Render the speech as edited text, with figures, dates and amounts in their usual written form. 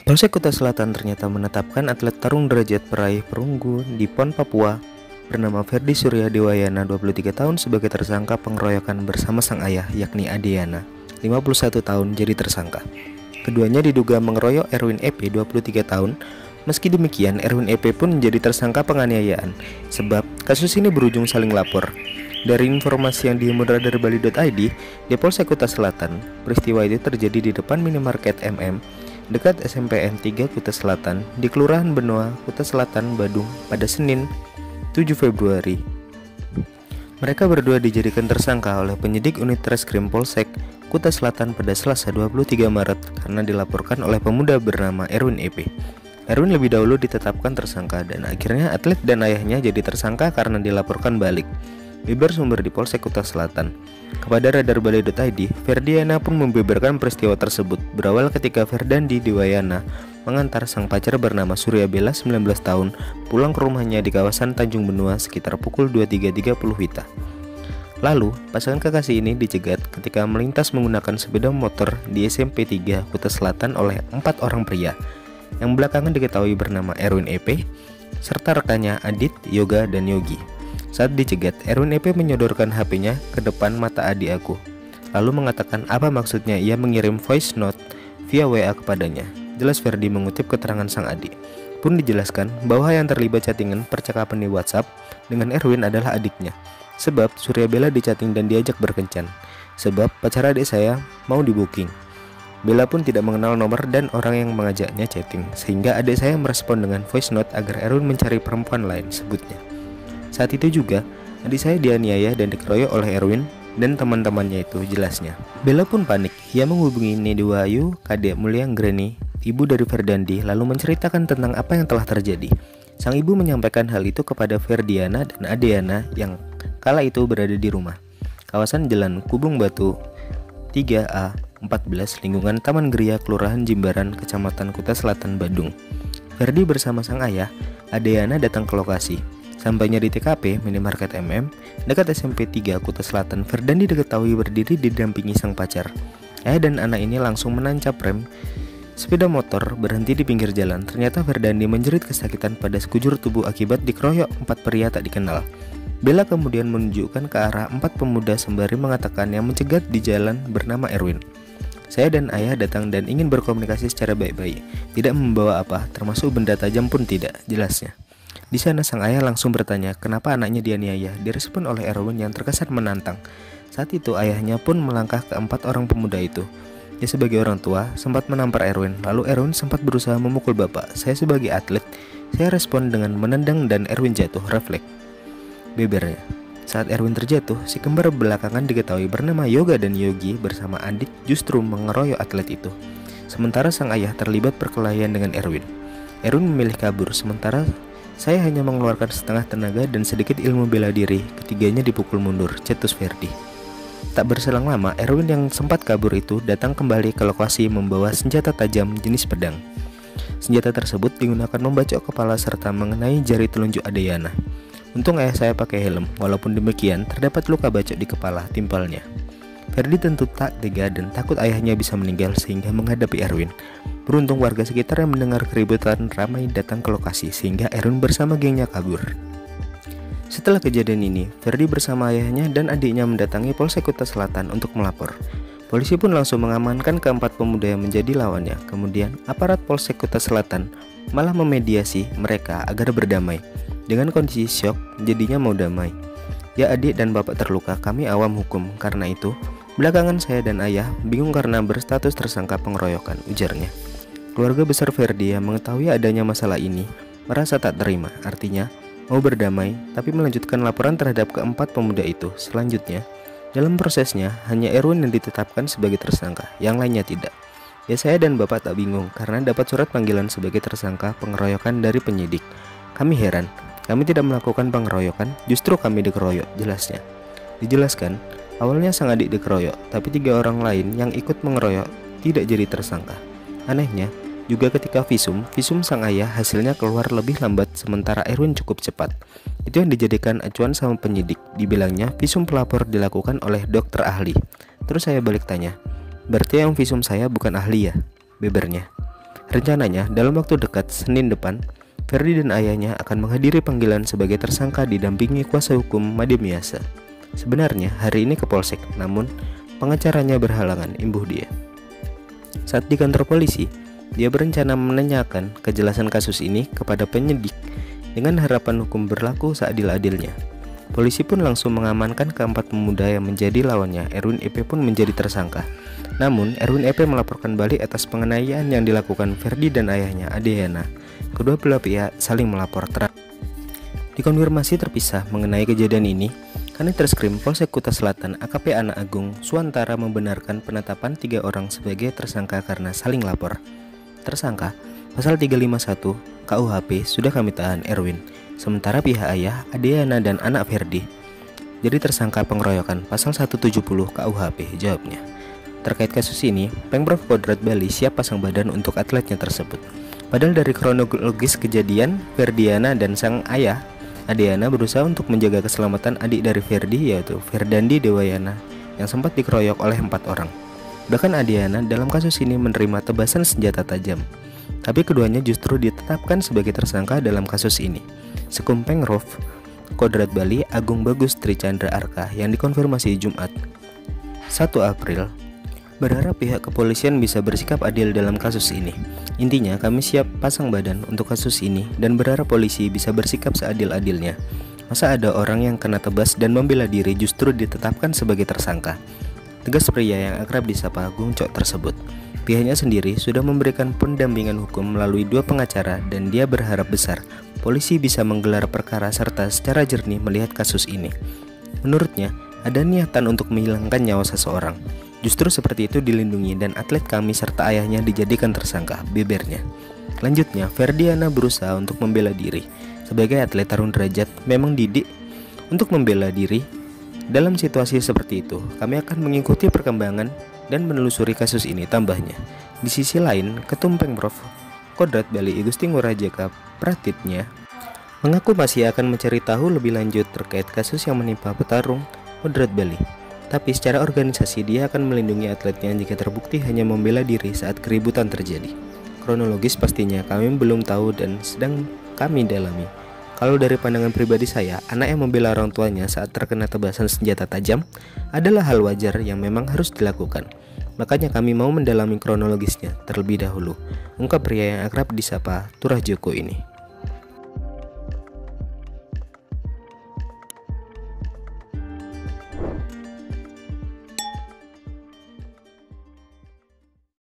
Polsek Kuta Selatan ternyata menetapkan atlet tarung derajat peraih perunggu di PON Papua bernama Ferdi Surya Dewayana 23 tahun sebagai tersangka pengeroyokan bersama sang ayah yakni Adeyana 51 tahun jadi tersangka. Keduanya diduga mengeroyok Erwin EP 23 tahun. Meski demikian, Erwin EP pun menjadi tersangka penganiayaan sebab kasus ini berujung saling lapor. Dari informasi yang dihimpun dari Bali.id, di Polsek Kuta Selatan, peristiwa itu terjadi di depan minimarket MM dekat SMPN 3 Kuta Selatan di Kelurahan Benoa, Kuta Selatan, Badung pada Senin 7 Februari. Mereka berdua dijadikan tersangka oleh penyidik unit Reskrim Polsek Kuta Selatan pada Selasa 23 Maret karena dilaporkan oleh pemuda bernama Erwin EP. Erwin lebih dahulu ditetapkan tersangka dan akhirnya atlet dan ayahnya jadi tersangka karena dilaporkan balik. Beber sumber di Polsek Kuta Selatan. Kepada radar Bali.id, Ferdiana pun membeberkan peristiwa tersebut berawal ketika Ferdandi Dewayana mengantar sang pacar bernama Surya Bella 19 tahun pulang ke rumahnya di kawasan Tanjung Benua sekitar pukul 23.30 WITA. Lalu, pasangan kekasih ini dicegat ketika melintas menggunakan sepeda motor di SMP 3 Kuta Selatan oleh 4 orang pria yang belakangan diketahui bernama Erwin EP serta rekannya Adit, Yoga, dan Yogi. Saat dicegat, Erwin EP menyodorkan HP-nya ke depan mata adik aku, lalu mengatakan apa maksudnya ia mengirim voice note via WA kepadanya. Jelas Ferdi mengutip keterangan sang adik. Pun dijelaskan bahwa yang terlibat chattingan percakapan di WhatsApp dengan Erwin adalah adiknya. Sebab Surya Bella dichatting dan diajak berkencan. Sebab pacar adik saya mau di booking. Bella pun tidak mengenal nomor dan orang yang mengajaknya chatting, sehingga adik saya merespon dengan voice note agar Erwin mencari perempuan lain, sebutnya. Saat itu juga, adik saya dianiaya dan dikeroyok oleh Erwin dan teman-temannya itu, jelasnya. Bella pun panik. Ia menghubungi Nedi Wahyu, Kadek Mulia Greni, ibu dari Ferdandi, lalu menceritakan tentang apa yang telah terjadi. Sang ibu menyampaikan hal itu kepada Ferdiana dan Adeyana yang kala itu berada di rumah. Kawasan Jalan Kubung Batu 3A 14 lingkungan Taman Geria, Kelurahan Jimbaran, Kecamatan Kuta Selatan, Badung. Ferdi bersama sang ayah, Adeyana datang ke lokasi. Sampainya di TKP minimarket MM dekat SMP 3 Kuta Selatan, Ferdandi diketahui berdiri didampingi sang pacar. Ayah dan anak ini langsung menancap rem sepeda motor berhenti di pinggir jalan. Ternyata Ferdandi menjerit kesakitan pada sekujur tubuh akibat dikeroyok 4 pria tak dikenal. Bella kemudian menunjukkan ke arah 4 pemuda sembari mengatakan yang mencegat di jalan bernama Erwin. Saya dan ayah datang dan ingin berkomunikasi secara baik-baik. Tidak membawa apa, termasuk benda tajam pun tidak, jelasnya. Di sana sang ayah langsung bertanya kenapa anaknya dianiaya. Direspon oleh Erwin yang terkesan menantang. Saat itu ayahnya pun melangkah ke 4 orang pemuda itu. Dia sebagai orang tua sempat menampar Erwin. Lalu Erwin sempat berusaha memukul bapak. Saya sebagai atlet, saya respon dengan menendang dan Erwin jatuh refleks. Bebernya, saat Erwin terjatuh, si kembar belakangan diketahui bernama Yoga dan Yogi bersama Adit justru mengeroyok atlet itu. Sementara sang ayah terlibat perkelahian dengan Erwin. Erwin memilih kabur, sementara saya hanya mengeluarkan setengah tenaga dan sedikit ilmu bela diri. Ketiganya dipukul mundur, cetus Ferdi. Tak berselang lama, Erwin yang sempat kabur itu datang kembali ke lokasi membawa senjata tajam jenis pedang. Senjata tersebut digunakan membacok kepala serta mengenai jari telunjuk Adeyana. Untung ayah saya pakai helm, walaupun demikian terdapat luka bacok di kepala timpalnya. Ferdi tentu tak tega dan takut ayahnya bisa meninggal sehingga menghadapi Erwin. Beruntung warga sekitar yang mendengar keributan ramai datang ke lokasi sehingga Erwin bersama gengnya kabur. Setelah kejadian ini, Ferdi bersama ayahnya dan adiknya mendatangi Polsek Kuta Selatan untuk melapor. Polisi pun langsung mengamankan keempat pemuda yang menjadi lawannya. Kemudian aparat Polsek Kuta Selatan malah memediasi mereka agar berdamai. Dengan kondisi syok, jadinya mau damai. Ya adik dan bapak terluka, kami awam hukum. Karena itu, belakangan saya dan ayah bingung karena berstatus tersangka pengeroyokan, ujarnya. Keluarga besar Ferdi yang mengetahui adanya masalah ini merasa tak terima. Artinya, mau berdamai, tapi melanjutkan laporan terhadap keempat pemuda itu. Selanjutnya, dalam prosesnya, hanya Erwin yang ditetapkan sebagai tersangka, yang lainnya tidak. Ya saya dan bapak tak bingung karena dapat surat panggilan sebagai tersangka pengeroyokan dari penyidik. Kami heran, kami tidak melakukan pengeroyokan, justru kami dikeroyok, jelasnya. Dijelaskan, awalnya sang adik dikeroyok, tapi 3 orang lain yang ikut mengeroyok tidak jadi tersangka. Anehnya, juga ketika visum sang ayah hasilnya keluar lebih lambat sementara Erwin cukup cepat. Itu yang dijadikan acuan sama penyidik. Dibilangnya visum pelapor dilakukan oleh dokter ahli. Terus saya balik tanya, berarti yang visum saya bukan ahli ya? Bebernya. Rencananya, dalam waktu dekat Senin depan, Ferdi dan ayahnya akan menghadiri panggilan sebagai tersangka didampingi kuasa hukum Made Miasa. Sebenarnya hari ini ke Polsek, namun pengacaranya berhalangan imbuh dia. Saat di kantor polisi, dia berencana menanyakan kejelasan kasus ini kepada penyidik dengan harapan hukum berlaku seadil-adilnya. Polisi pun langsung mengamankan keempat pemuda yang menjadi lawannya. Erwin EP pun menjadi tersangka. Namun, Erwin EP melaporkan balik atas penganiayaan yang dilakukan Ferdi dan ayahnya Adeyana. Kedua belah pihak saling melapor. Dikonfirmasi terpisah mengenai kejadian ini, Kanit Reskrim Polsek Kuta Selatan AKP Anak Agung Suantara membenarkan penetapan 3 orang sebagai tersangka karena saling lapor. Tersangka pasal 351 KUHP sudah kami tahan Erwin, sementara pihak ayah, Adeyana dan anak Ferdi jadi tersangka pengeroyokan pasal 170 KUHP, jawabnya. Terkait kasus ini, Pemprov Kodrat Bali siap pasang badan untuk atletnya tersebut. Padahal dari kronologis kejadian, Ferdiana dan sang ayah, Adeyana, berusaha untuk menjaga keselamatan adik dari Ferdi, yaitu Ferdandi Dewayana, yang sempat dikeroyok oleh 4 orang. Bahkan Adeyana dalam kasus ini menerima tebasan senjata tajam. Tapi keduanya justru ditetapkan sebagai tersangka dalam kasus ini. Sekum Pemprov Kodrat Bali Agung Bagus Trichandra Arka yang dikonfirmasi Jumat 1 April berharap pihak kepolisian bisa bersikap adil dalam kasus ini. Intinya, kami siap pasang badan untuk kasus ini dan berharap polisi bisa bersikap seadil-adilnya. Masa ada orang yang kena tebas dan membela diri justru ditetapkan sebagai tersangka, tegas pria yang akrab disapa Agung Cok tersebut. Pihaknya sendiri sudah memberikan pendampingan hukum melalui 2 pengacara dan dia berharap besar polisi bisa menggelar perkara serta secara jernih melihat kasus ini. Menurutnya, ada niatan untuk menghilangkan nyawa seseorang. Justru seperti itu dilindungi dan atlet kami serta ayahnya dijadikan tersangka, bebernya. Lanjutnya, Ferdiana berusaha untuk membela diri. Sebagai atlet tarung derajat, memang didik untuk membela diri. Dalam situasi seperti itu, kami akan mengikuti perkembangan dan menelusuri kasus ini, tambahnya. Di sisi lain, Ketum Pemprov Kodrat Bali Igusti Ngurah Jaka Pratitnya mengaku masih akan mencari tahu lebih lanjut terkait kasus yang menimpa petarung Kodrat Bali. Tapi secara organisasi dia akan melindungi atletnya jika terbukti hanya membela diri saat keributan terjadi. Kronologis pastinya kami belum tahu dan sedang kami dalami. Kalau dari pandangan pribadi saya, anak yang membela orang tuanya saat terkena tebasan senjata tajam adalah hal wajar yang memang harus dilakukan. Makanya kami mau mendalami kronologisnya terlebih dahulu, ungkap pria yang akrab disapa Turah Joko ini.